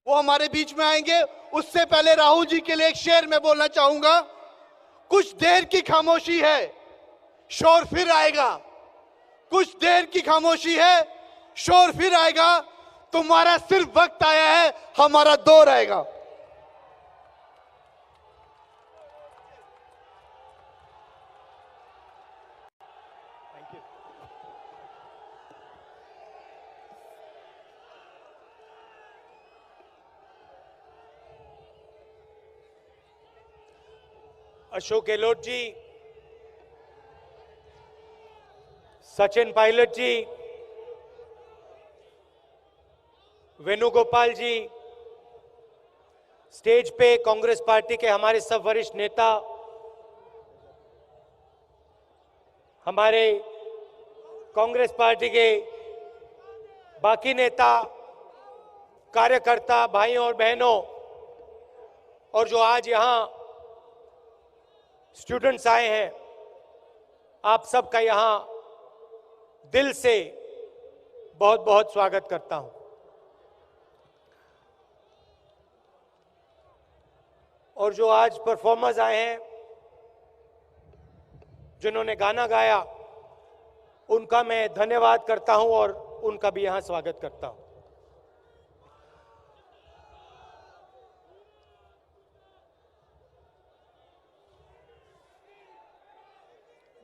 वो हमारे बीच में आएंगे। उससे पहले राहुल जी के लिए एक शेर मैं बोलना चाहूंगा। कुछ देर की खामोशी है, शोर फिर आएगा। कुछ देर की खामोशी है, शोर फिर आएगा। तुम्हारा सिर्फ वक्त आया है, हमारा दौर आएगा। अशोक गहलोत जी, सचिन पायलट जी, वेणुगोपाल जी, स्टेज पे कांग्रेस पार्टी के हमारे सब वरिष्ठ नेता, हमारे कांग्रेस पार्टी के बाकी नेता, कार्यकर्ता भाइयों और बहनों, और जो आज यहां स्टूडेंट्स आए हैं, आप सबका यहां दिल से बहुत बहुत स्वागत करता हूं। और जो आज परफॉर्मर्स आए हैं, जिन्होंने गाना गाया, उनका मैं धन्यवाद करता हूं और उनका भी यहां स्वागत करता हूं।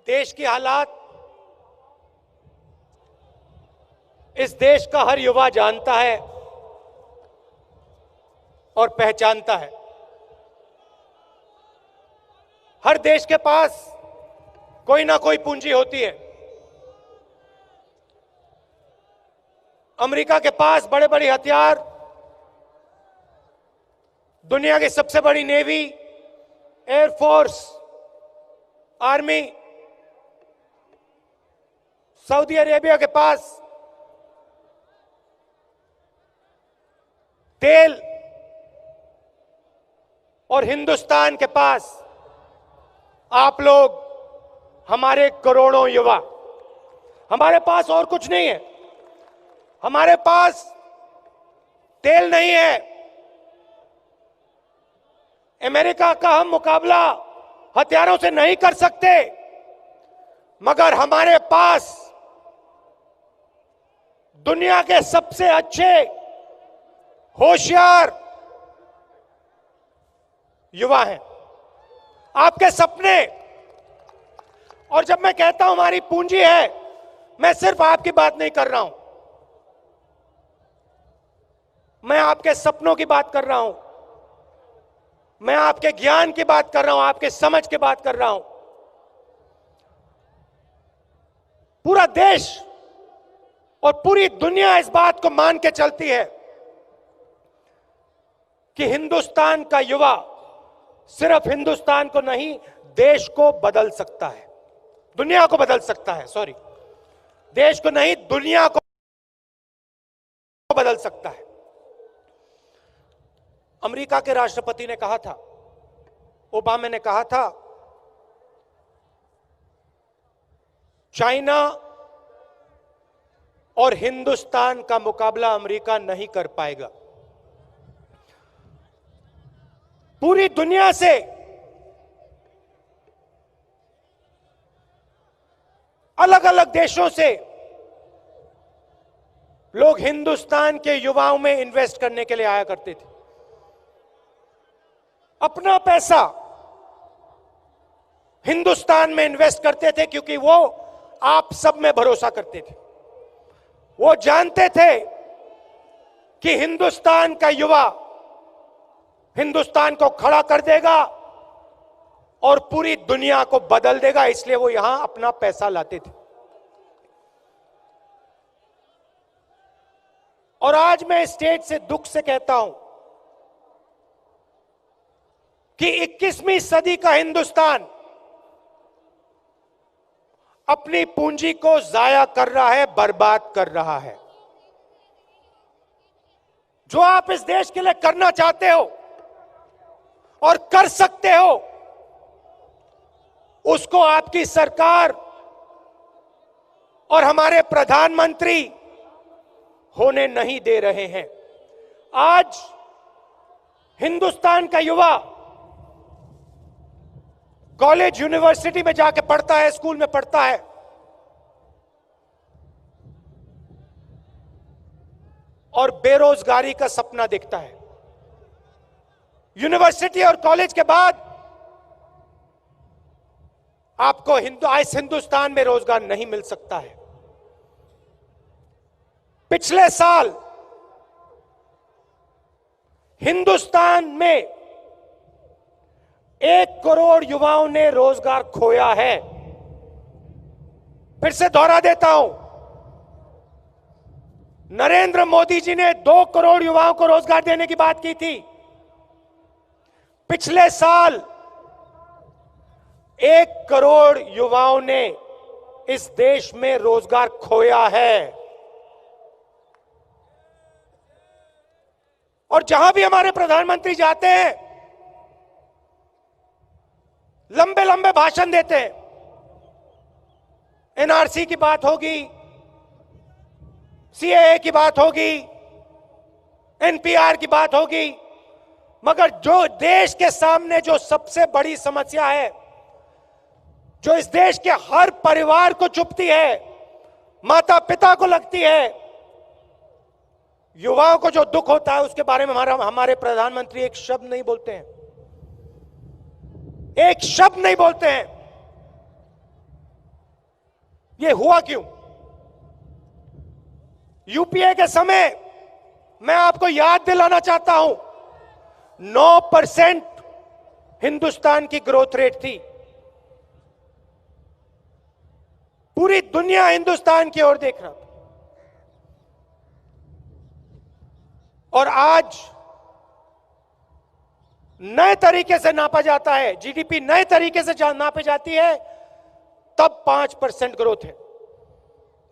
देश की हालात इस देश का हर युवा जानता है और पहचानता है। हर देश के पास कोई ना कोई पूंजी होती है। अमेरिका के पास बड़े बड़े हथियार, दुनिया की सबसे बड़ी navy, air force, army. Saudi Arabia के पास तेल, और हिंदुस्तान के पास आप लोग, हमारे करोड़ों युवा। हमारे पास और कुछ नहीं है। हमारे पास तेल नहीं है। अमेरिका का हम मुकाबला हथियारों से नहीं कर सकते, मगर हमारे पास दुनिया के सबसे अच्छे, होशियार युवा हैं। आपके सपने, और जब मैं कहता हूं हमारी पूंजी है, मैं सिर्फ आपकी बात नहीं कर रहा हूं, मैं आपके सपनों की बात कर रहा हूं, मैं आपके ज्ञान की बात कर रहा हूं, आपके समझ की बात कर रहा हूं। पूरा देश और पूरी दुनिया इस बात को मान के चलती है कि हिंदुस्तान का युवा सिर्फ हिंदुस्तान को नहीं, देश को बदल सकता है, दुनिया को बदल सकता है। सॉरी, देश को नहीं, दुनिया को बदल सकता है। अमेरिका के राष्ट्रपति ने कहा था, ओबामा ने कहा था, चाइना और हिंदुस्तान का मुकाबला अमेरिका नहीं कर पाएगा। पूरी दुनिया से अलग अलग देशों से लोग हिंदुस्तान के युवाओं में इन्वेस्ट करने के लिए आया करते थे। अपना पैसा हिंदुस्तान में इन्वेस्ट करते थे, क्योंकि वो आप सब में भरोसा करते थे। वो जानते थे कि हिंदुस्तान का युवा हिंदुस्तान को खड़ा कर देगा और पूरी दुनिया को बदल देगा, इसलिए वो यहां अपना पैसा लाते थे। और आज मैं स्टेज से दुख से कहता हूं कि 21वीं सदी का हिंदुस्तान अपनी पूंजी को जाया कर रहा है, बर्बाद कर रहा है। जो आप इस देश के लिए करना चाहते हो और कर सकते हो, उसको आपकी सरकार और हमारे प्रधानमंत्री होने नहीं दे रहे हैं। आज हिंदुस्तान का युवा कॉलेज यूनिवर्सिटी में जाके पढ़ता है, स्कूल में पढ़ता है, और बेरोजगारी का सपना देखता है। यूनिवर्सिटी और कॉलेज के बाद आपको इस हिंदुस्तान में रोजगार नहीं मिल सकता है। पिछले साल हिंदुस्तान में 1 करोड़ युवाओं ने रोजगार खोया है। फिर से दोहरा देता हूं, नरेंद्र मोदी जी ने 2 करोड़ युवाओं को रोजगार देने की बात की थी। पिछले साल 1 करोड़ युवाओं ने इस देश में रोजगार खोया है। और जहां भी हमारे प्रधानमंत्री जाते हैं, लंबे लंबे भाषण देते हैं। एनआरसी की बात होगी, सीएए की बात होगी, एनपीआर की बात होगी, मगर जो देश के सामने जो सबसे बड़ी समस्या है, जो इस देश के हर परिवार को चुभती है, माता पिता को लगती है, युवाओं को जो दुख होता है, उसके बारे में हमारे प्रधानमंत्री एक शब्द नहीं बोलते हैं। एक शब्द नहीं बोलते हैं। ये हुआ क्यों? यूपीए के समय मैं आपको याद दिलाना चाहता हूं, 9% हिंदुस्तान की ग्रोथ रेट थी। पूरी दुनिया हिंदुस्तान की ओर देख रहा था। और आज नए तरीके से नापा जाता है, जीडीपी नए तरीके से नापी जाती है, तब 5% ग्रोथ है।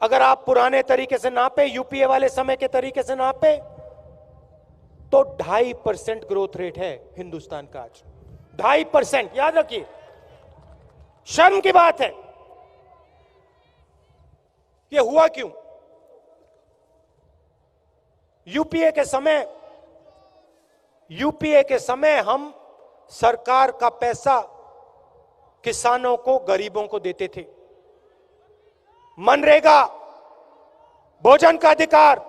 अगर आप पुराने तरीके से नापे, यूपीए वाले समय के तरीके से नापे, तो 2.5% ग्रोथ रेट है हिंदुस्तान का आज। 2.5%, याद रखिए, शर्म की बात है। यह हुआ क्यों? यूपीए के समय हम सरकार का पैसा किसानों को, गरीबों को देते थे। मनरेगा, भोजन का अधिकार,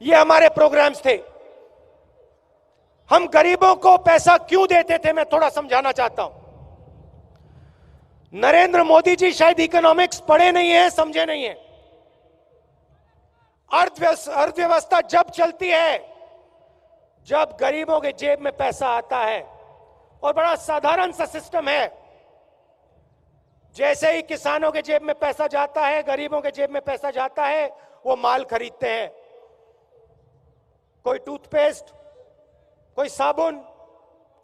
ये हमारे प्रोग्राम्स थे। हम गरीबों को पैसा क्यों देते थे, मैं थोड़ा समझाना चाहता हूं। नरेंद्र मोदी जी शायद इकोनॉमिक्स पढ़े नहीं है, समझे नहीं है। अर्थव्यवस्था जब चलती है, जब गरीबों के जेब में पैसा आता है, और बड़ा साधारण सा सिस्टम है। जैसे ही किसानों के जेब में पैसा जाता है, गरीबों के जेब में पैसा जाता है, वो माल खरीदते हैं। कोई टूथपेस्ट, कोई साबुन,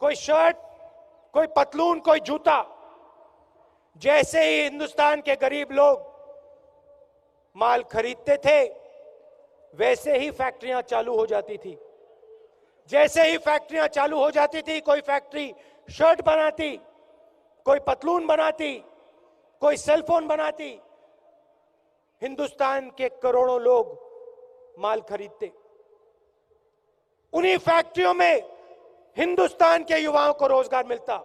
कोई शर्ट, कोई पतलून, कोई जूता। जैसे ही हिंदुस्तान के गरीब लोग माल खरीदते थे, वैसे ही फैक्ट्रियां चालू हो जाती थी। जैसे ही फैक्ट्रियां चालू हो जाती थी, कोई फैक्ट्री शर्ट बनाती, कोई पतलून बनाती, कोई सेलफोन बनाती। हिंदुस्तान के करोड़ों लोग माल खरीदते। उन्हीं फैक्ट्रियों में हिंदुस्तान के युवाओं को रोजगार मिलता,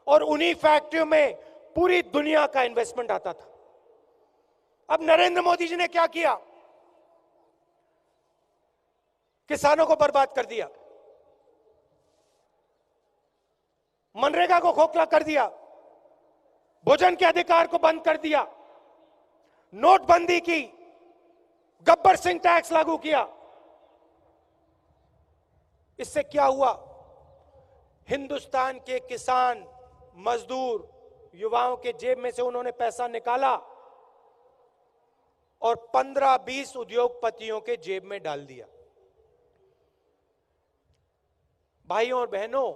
और उन्हीं फैक्ट्रियों में पूरी दुनिया का इन्वेस्टमेंट आता था। अब नरेंद्र मोदी जी ने क्या किया? किसानों को बर्बाद कर दिया, मनरेगा को खोखला कर दिया, भोजन के अधिकार को बंद कर दिया, नोटबंदी की, गब्बर सिंह टैक्स लागू किया। इससे क्या हुआ? हिंदुस्तान के किसान, मजदूर, युवाओं के जेब में से उन्होंने पैसा निकाला और 15-20 उद्योगपतियों के जेब में डाल दिया। भाइयों और बहनों,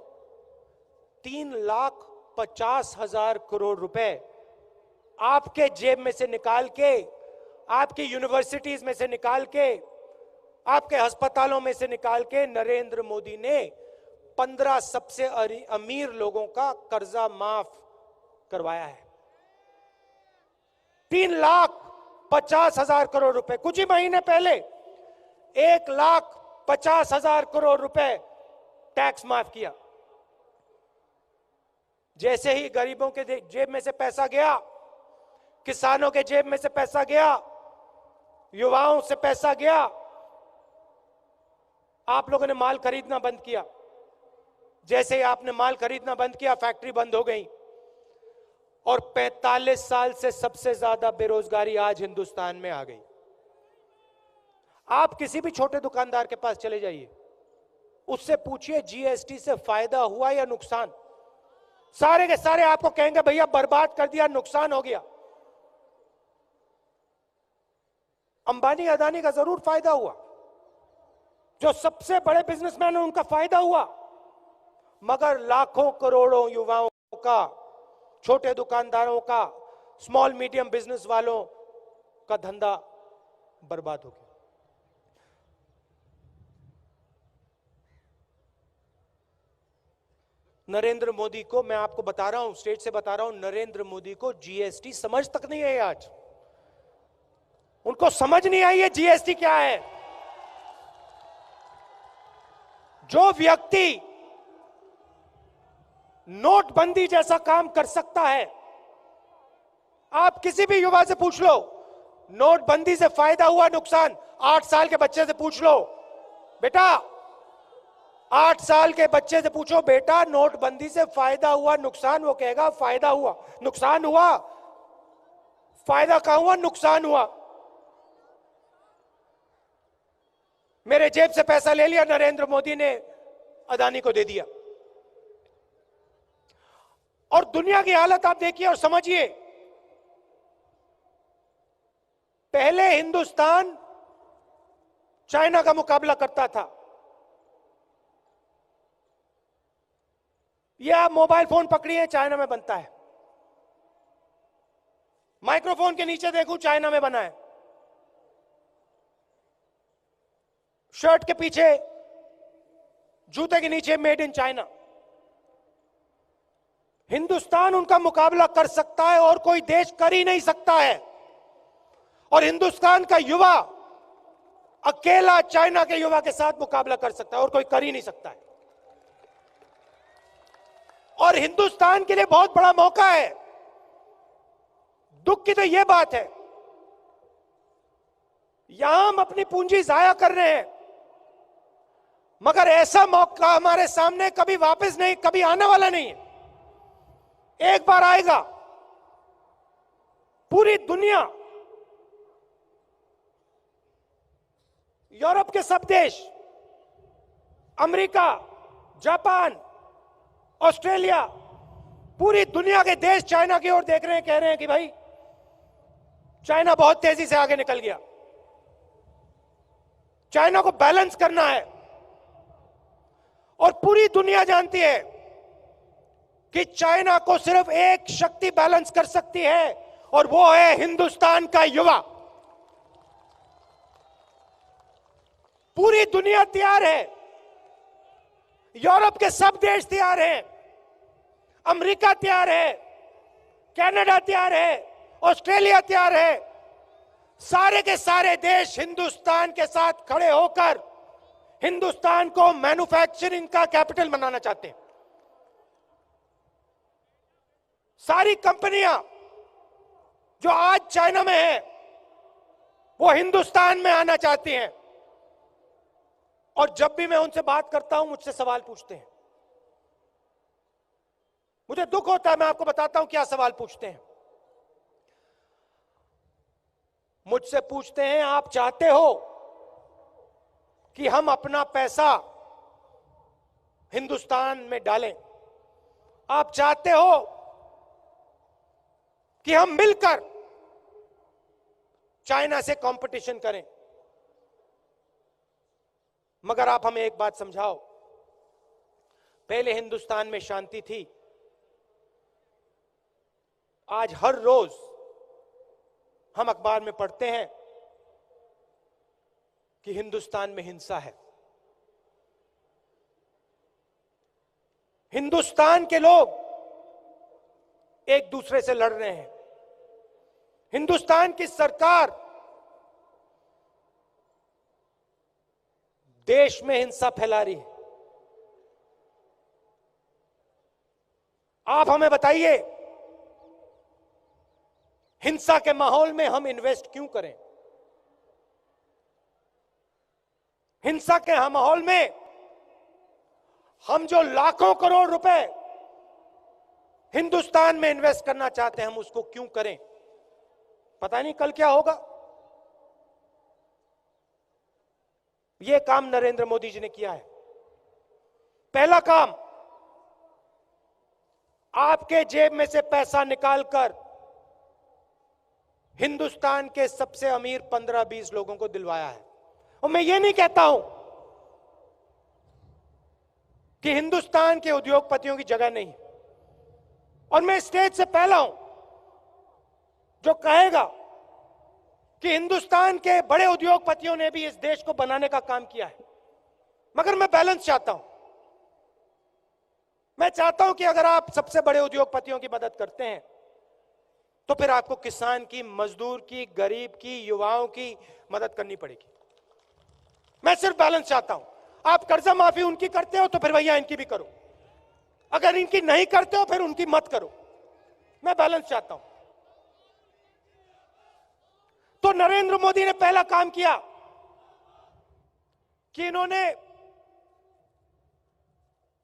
3,50,000 करोड़ रुपए आपके जेब में से निकाल के, आपकी यूनिवर्सिटीज में से निकाल के, आपके अस्पतालों में से निकाल के नरेंद्र मोदी ने 15 सबसे अमीर लोगों का कर्जा माफ करवाया है। 3,50,000 करोड़ रुपए, कुछ ही महीने पहले 1,50,000 करोड़ रुपए टैक्स माफ किया। जैसे ही गरीबों के जेब में से पैसा गया, किसानों के जेब में से पैसा गया, युवाओं से पैसा गया, आप लोगों ने माल खरीदना बंद किया। जैसे ही आपने माल खरीदना बंद किया, फैक्ट्री बंद हो गई और 45 साल से सबसे ज्यादा बेरोजगारी आज हिंदुस्तान में आ गई। आप किसी भी छोटे दुकानदार के पास चले जाइए, उससे पूछिए जीएसटी से फायदा हुआ या नुकसान। सारे के सारे आपको कहेंगे भैया बर्बाद कर दिया, नुकसान हो गया। अंबानी अदानी का जरूर फायदा हुआ, जो सबसे बड़े बिजनेसमैन हैं उनका फायदा हुआ, मगर लाखों करोड़ों युवाओं का, छोटे दुकानदारों का, स्मॉल मीडियम बिजनेस वालों का धंधा बर्बाद हो गया। नरेंद्र मोदी को, मैं आपको बता रहा हूं, स्टेट से बता रहा हूं, नरेंद्र मोदी को जीएसटी समझ तक नहीं है। आज उनको समझ नहीं आई है जीएसटी क्या है। जो व्यक्ति नोटबंदी जैसा काम कर सकता है, आप किसी भी युवा से पूछ लो, नोटबंदी से फायदा हुआ नुकसान, 8 साल के बच्चे से पूछ लो बेटा, 8 साल के बच्चे से पूछो बेटा नोटबंदी से फायदा हुआ नुकसान, वो कहेगा फायदा हुआ। नुकसान हुआ? फायदा कहां हुआ, नुकसान हुआ। मेरे जेब से पैसा ले लिया नरेंद्र मोदी ने, अदानी को दे दिया। और दुनिया की हालत आप देखिए और समझिए। पहले हिंदुस्तान चाइना का मुकाबला करता था। यह आप मोबाइल फोन पकड़िए, चाइना में बनता है। माइक्रोफोन के नीचे देखूं, चाइना में बना है। शर्ट के पीछे, जूते के नीचे मेड इन चाइना। हिंदुस्तान उनका मुकाबला कर सकता है और कोई देश कर ही नहीं सकता है। और हिंदुस्तान का युवा अकेला चाइना के युवा के साथ मुकाबला कर सकता है और कोई कर ही नहीं सकता है। और हिंदुस्तान के लिए बहुत बड़ा मौका है। दुख की तो यह बात है, यहां हम अपनी पूंजी जाया कर रहे हैं, मगर ऐसा मौका हमारे सामने कभी वापस नहीं, कभी आने वाला नहीं है। एक बार आएगा, पूरी दुनिया, यूरोप के सब देश, अमेरिका, जापान, ऑस्ट्रेलिया, पूरी दुनिया के देश चाइना की ओर देख रहे हैं, कह रहे हैं कि भाई चाइना बहुत तेजी से आगे निकल गया, चाइना को बैलेंस करना है। और पूरी दुनिया जानती है कि चाइना को सिर्फ एक शक्ति बैलेंस कर सकती है और वो है हिंदुस्तान का युवा। पूरी दुनिया तैयार है, यूरोप के सब देश तैयार हैं, अमेरिका तैयार है, कनाडा तैयार है, ऑस्ट्रेलिया तैयार है। सारे के सारे देश हिंदुस्तान के साथ खड़े होकर हिंदुस्तान को मैन्युफैक्चरिंग का कैपिटल बनाना चाहते हैं। सारी कंपनियां जो आज चाइना में है, वो हिंदुस्तान में आना चाहती हैं। और जब भी मैं उनसे बात करता हूं, मुझसे सवाल पूछते हैं। मुझे दुख होता है, मैं आपको बताता हूं क्या सवाल पूछते हैं। मुझसे पूछते हैं, आप चाहते हो कि हम अपना पैसा हिंदुस्तान में डालें? आप चाहते हो कि हम मिलकर चाइना से कंपटीशन करें? मगर आप हमें एक बात समझाओ, पहले हिंदुस्तान में शांति थी, आज हर रोज हम अखबार में पढ़ते हैं कि हिंदुस्तान में हिंसा है। हिंदुस्तान के लोग एक दूसरे से लड़ रहे हैं, हिंदुस्तान की सरकार देश में हिंसा फैला रही है। आप हमें बताइए, हिंसा के माहौल में हम इन्वेस्ट क्यों करें? हिंसा के माहौल में हम जो लाखों करोड़ रुपए हिंदुस्तान में इन्वेस्ट करना चाहते हैं, हम उसको क्यों करें? पता नहीं कल क्या होगा। यह काम नरेंद्र मोदी जी ने किया है। पहला काम, आपके जेब में से पैसा निकालकर हिंदुस्तान के सबसे अमीर 15-20 लोगों को दिलवाया है। और मैं ये नहीं कहता हूं कि हिंदुस्तान के उद्योगपतियों की जगह नहीं, और मैं स्टेज से पहला हूं जो कहेगा कि हिंदुस्तान के बड़े उद्योगपतियों ने भी इस देश को बनाने का काम किया है। मगर मैं बैलेंस चाहता हूं। मैं चाहता हूं कि अगर आप सबसे बड़े उद्योगपतियों की मदद करते हैं तो फिर आपको किसान की, मजदूर की, गरीब की, युवाओं की मदद करनी पड़ेगी। मैं सिर्फ बैलेंस चाहता हूं। आप कर्जा माफी उनकी करते हो तो फिर भैया इनकी भी करो, अगर इनकी नहीं करते हो फिर उनकी मत करो। मैं बैलेंस चाहता हूं। तो नरेंद्र मोदी ने पहला काम किया कि इन्होंने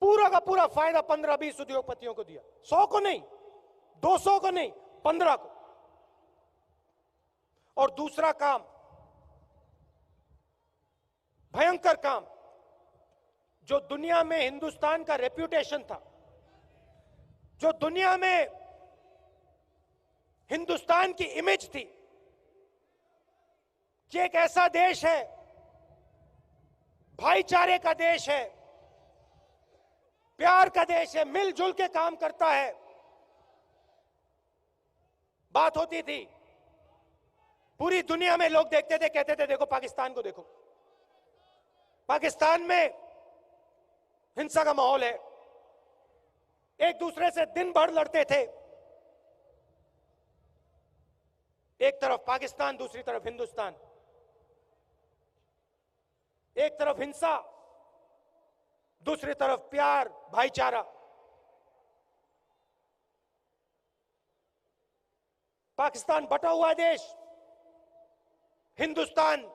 पूरा का पूरा फायदा 15-20 उद्योगपतियों को दिया। 100 को नहीं, 200 को नहीं, 15 को। और दूसरा काम, भयंकर काम, जो दुनिया में हिंदुस्तान का रेप्यूटेशन था, जो दुनिया में हिंदुस्तान की इमेज थी कि एक ऐसा देश है, भाईचारे का देश है, प्यार का देश है, मिलजुल के काम करता है। बात होती थी, पूरी दुनिया में लोग देखते थे, कहते थे देखो पाकिस्तान को देखो, पाकिस्तान में हिंसा का माहौल है, एक दूसरे से दिन भर लड़ते थे। एक तरफ पाकिस्तान, दूसरी तरफ हिंदुस्तान। एक तरफ हिंसा, दूसरी तरफ प्यार, भाईचारा। पाकिस्तान बटा हुआ देश, हिंदुस्तान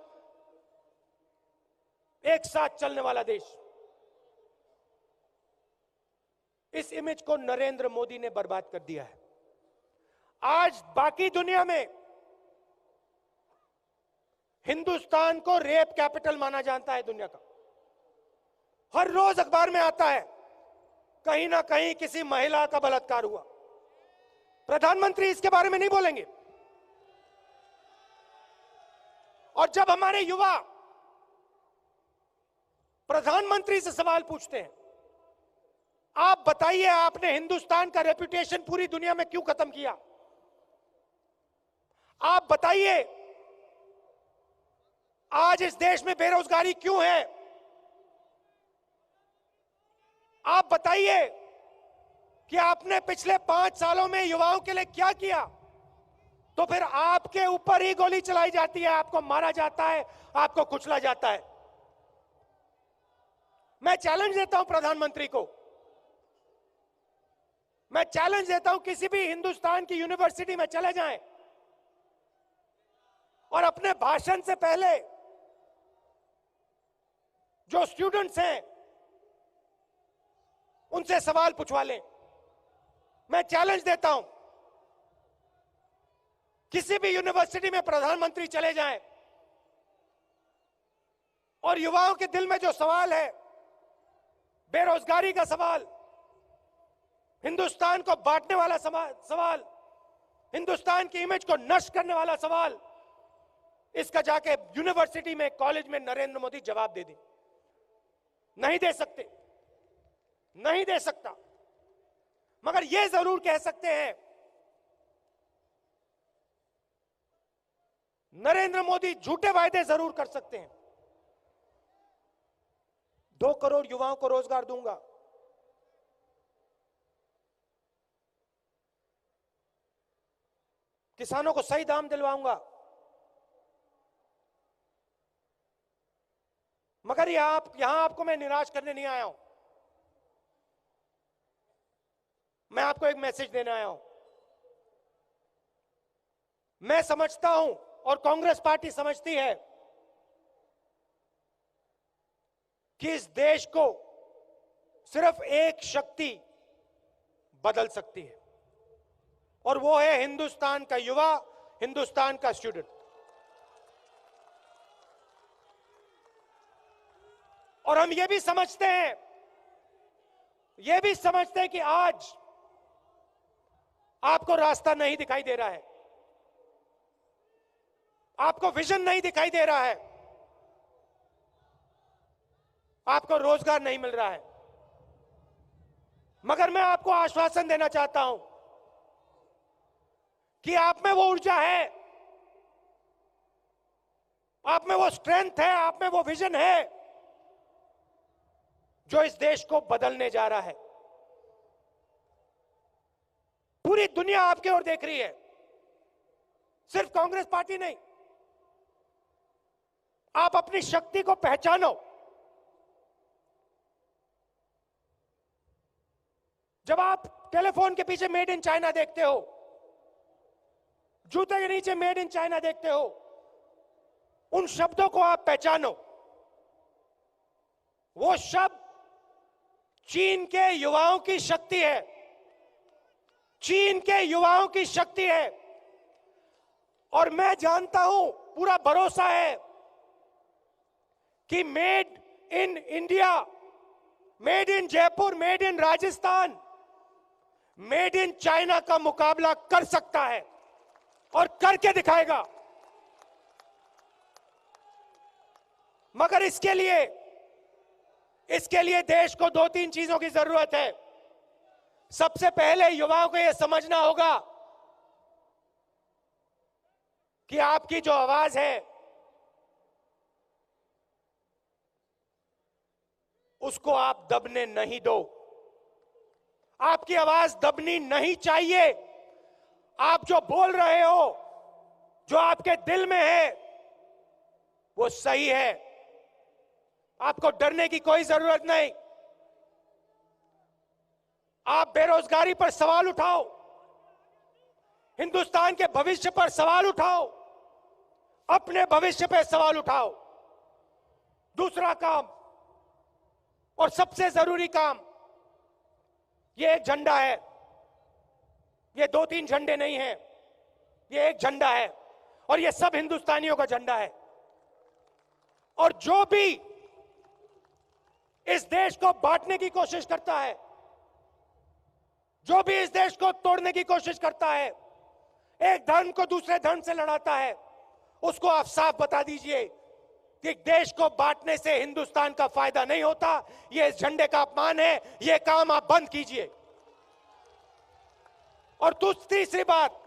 एक साथ चलने वाला देश। इस इमेज को नरेंद्र मोदी ने बर्बाद कर दिया है। आज बाकी दुनिया में हिंदुस्तान को रेप कैपिटल माना जाता है दुनिया का। हर रोज अखबार में आता है कहीं ना कहीं किसी महिला का बलात्कार हुआ। प्रधानमंत्री इसके बारे में नहीं बोलेंगे। और जब हमारे युवा प्रधानमंत्री से सवाल पूछते हैं, आप बताइए आपने हिंदुस्तान का रेपुटेशन पूरी दुनिया में क्यों खत्म किया? आप बताइए आज इस देश में बेरोजगारी क्यों है? आप बताइए कि आपने पिछले 5 सालों में युवाओं के लिए क्या किया? तो फिर आपके ऊपर ही गोली चलाई जाती है, आपको मारा जाता है, आपको कुचला जाता है। मैं चैलेंज देता हूं प्रधानमंत्री को, मैं चैलेंज देता हूं किसी भी हिंदुस्तान की यूनिवर्सिटी में चले जाएं और अपने भाषण से पहले जो स्टूडेंट्स हैं उनसे सवाल पूछवा लें। मैं चैलेंज देता हूं किसी भी यूनिवर्सिटी में प्रधानमंत्री चले जाएं और युवाओं के दिल में जो सवाल है, बेरोजगारी का सवाल, हिंदुस्तान को बांटने वाला सवाल, हिंदुस्तान की इमेज को नष्ट करने वाला सवाल, इसका जाके यूनिवर्सिटी में, कॉलेज में नरेंद्र मोदी जवाब दे दें। नहीं दे सकते, नहीं दे सकता, मगर यह जरूर कह सकते हैं नरेंद्र मोदी झूठे वायदे जरूर कर सकते हैं। 2 करोड़ युवाओं को रोजगार दूंगा, किसानों को सही दाम दिलवाऊंगा। मगर यहां आपको मैं निराश करने नहीं आया हूं, मैं आपको एक मैसेज देने आया हूं। मैं समझता हूं और कांग्रेस पार्टी समझती है कि इस देश को सिर्फ एक शक्ति बदल सकती है, और वो है हिंदुस्तान का युवा, हिंदुस्तान का स्टूडेंट। और हम ये भी समझते हैं कि आज आपको रास्ता नहीं दिखाई दे रहा है, आपको विजन नहीं दिखाई दे रहा है, आपको रोजगार नहीं मिल रहा है। मगर मैं आपको आश्वासन देना चाहता हूं कि आप में वो ऊर्जा है, आप में वो स्ट्रेंथ है, आप में वो विजन है जो इस देश को बदलने जा रहा है। पूरी दुनिया आपकी ओर देख रही है, सिर्फ कांग्रेस पार्टी नहीं। आप अपनी शक्ति को पहचानो। जब आप टेलीफोन के पीछे मेड इन चाइना देखते हो, जूते के नीचे मेड इन चाइना देखते हो, उन शब्दों को आप पहचानो। वो शब्द चीन के युवाओं की शक्ति है, चीन के युवाओं की शक्ति है। और मैं जानता हूं, पूरा भरोसा है कि made in India, made in Jaipur, made in Rajasthan, made in China का मुकाबला कर सकता है और करके दिखाएगा। मगर इसके लिए देश को 2-3 चीजों की जरूरत है। सबसे पहले युवाओं को यह समझना होगा कि आपकी जो आवाज है उसको आप दबने नहीं दो। आपकी आवाज दबनी नहीं चाहिए। आप जो बोल रहे हो, जो आपके दिल में है, वो सही है। आपको डरने की कोई जरूरत नहीं। आप बेरोजगारी पर सवाल उठाओ, हिंदुस्तान के भविष्य पर सवाल उठाओ, अपने भविष्य पर सवाल उठाओ। दूसरा काम और सबसे जरूरी काम, ये एक झंडा है, ये 2-3 झंडे नहीं हैं, ये एक झंडा है और ये सब हिंदुस्तानियों का झंडा है। और जो भी इस देश को बांटने की कोशिश करता है, जो भी इस देश को तोड़ने की कोशिश करता है, एक धर्म को दूसरे धर्म से लड़ाता है, उसको आप साफ बता दीजिए कि देश को बांटने से हिंदुस्तान का फायदा नहीं होता। ये इस झंडे का अपमान है, ये काम आप बंद कीजिए। और तीसरी बात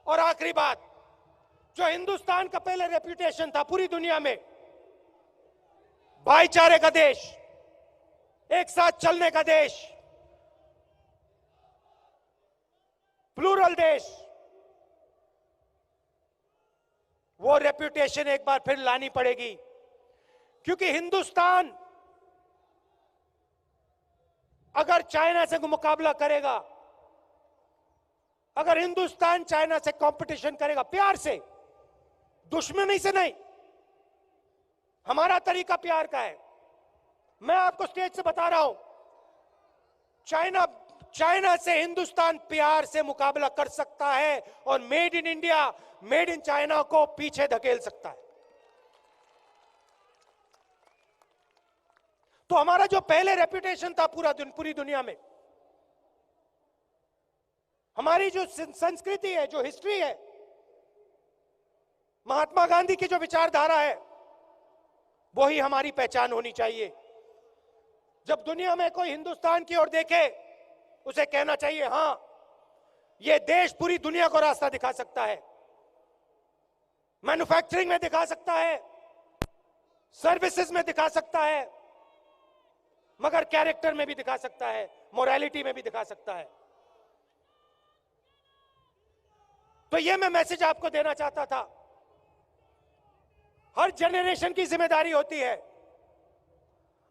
और आखिरी बात, जो हिंदुस्तान का पहले रेप्यूटेशन था पूरी दुनिया में, भाईचारे का देश, एक साथ चलने का देश, प्लूरल देश, वो रेप्यूटेशन एक बार फिर लानी पड़ेगी। क्योंकि हिंदुस्तान अगर चाइना से मुकाबला करेगा, अगर हिंदुस्तान चाइना से कंपटीशन करेगा प्यार से, दुश्मनी से नहीं, हमारा तरीका प्यार का है। मैं आपको स्टेज से बता रहा हूं, चाइना से हिंदुस्तान प्यार से मुकाबला कर सकता है और made in India, made in China को पीछे धकेल सकता है। तो हमारा जो पहले रेप्यूटेशन था पूरी दुनिया में, हमारी जो संस्कृति है, जो हिस्ट्री है, महात्मा गांधी की जो विचारधारा है, वही हमारी पहचान होनी चाहिए। जब दुनिया में कोई हिंदुस्तान की ओर देखे, उसे कहना चाहिए, हां, यह देश पूरी दुनिया को रास्ता दिखा सकता है। मैन्युफैक्चरिंग में दिखा सकता है, सर्विसेज में दिखा सकता है, मगर कैरेक्टर में भी दिखा सकता है, मोरालिटी में भी दिखा सकता है। तो ये मैं मैसेज आपको देना चाहता था। हर जनरेशन की जिम्मेदारी होती है,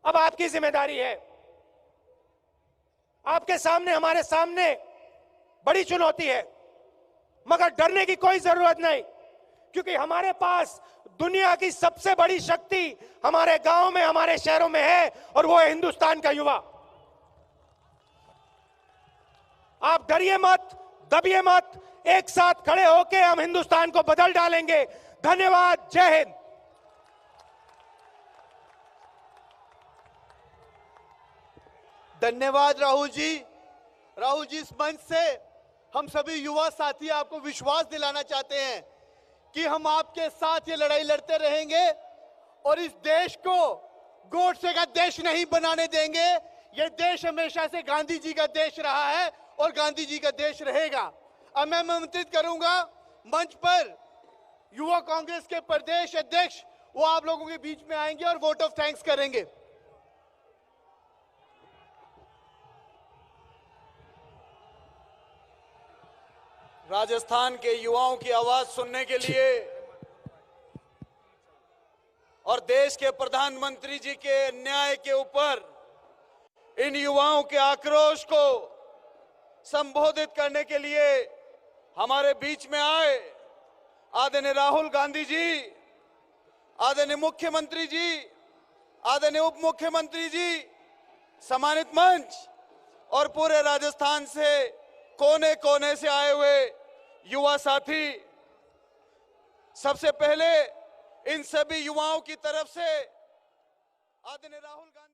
अब आपकी जिम्मेदारी है। आपके सामने, हमारे सामने बड़ी चुनौती है, मगर डरने की कोई जरूरत नहीं, क्योंकि हमारे पास दुनिया की सबसे बड़ी शक्ति हमारे गांव में, हमारे शहरों में है, और वो है हिंदुस्तान का युवा। आप डरिए मत, दबिए मत, एक साथ खड़े होकर हम हिंदुस्तान को बदल डालेंगे। धन्यवाद, जय हिंद। धन्यवाद राहुल जी। राहुल जी, इस मंच से हम सभी युवा साथी आपको विश्वास दिलाना चाहते हैं कि हम आपके साथ ये लड़ाई लड़ते रहेंगे और इस देश को गोडसे का देश नहीं बनाने देंगे। ये देश हमेशा से गांधी जी का देश रहा है और गांधी जी का देश रहेगा। अब मैं आमंत्रित करूंगा मंच पर युवा कांग्रेस के प्रदेश अध्यक्ष, वो आप लोगों के बीच में आएंगे और वोट ऑफ थैंक्स करेंगे। राजस्थान के युवाओं की आवाज सुनने के लिए और देश के प्रधानमंत्री जी के अन्याय के ऊपर इन युवाओं के आक्रोश को संबोधित करने के लिए हमारे बीच में आए आदरणीय राहुल गांधी जी, आदरणीय मुख्यमंत्री जी, आदरणीय उप मुख्यमंत्री जी, सम्मानित मंच और पूरे राजस्थान से कोने कोने से आए हुए युवा साथी, सबसे पहले इन सभी युवाओं की तरफ से आदरणीय राहुल गांधी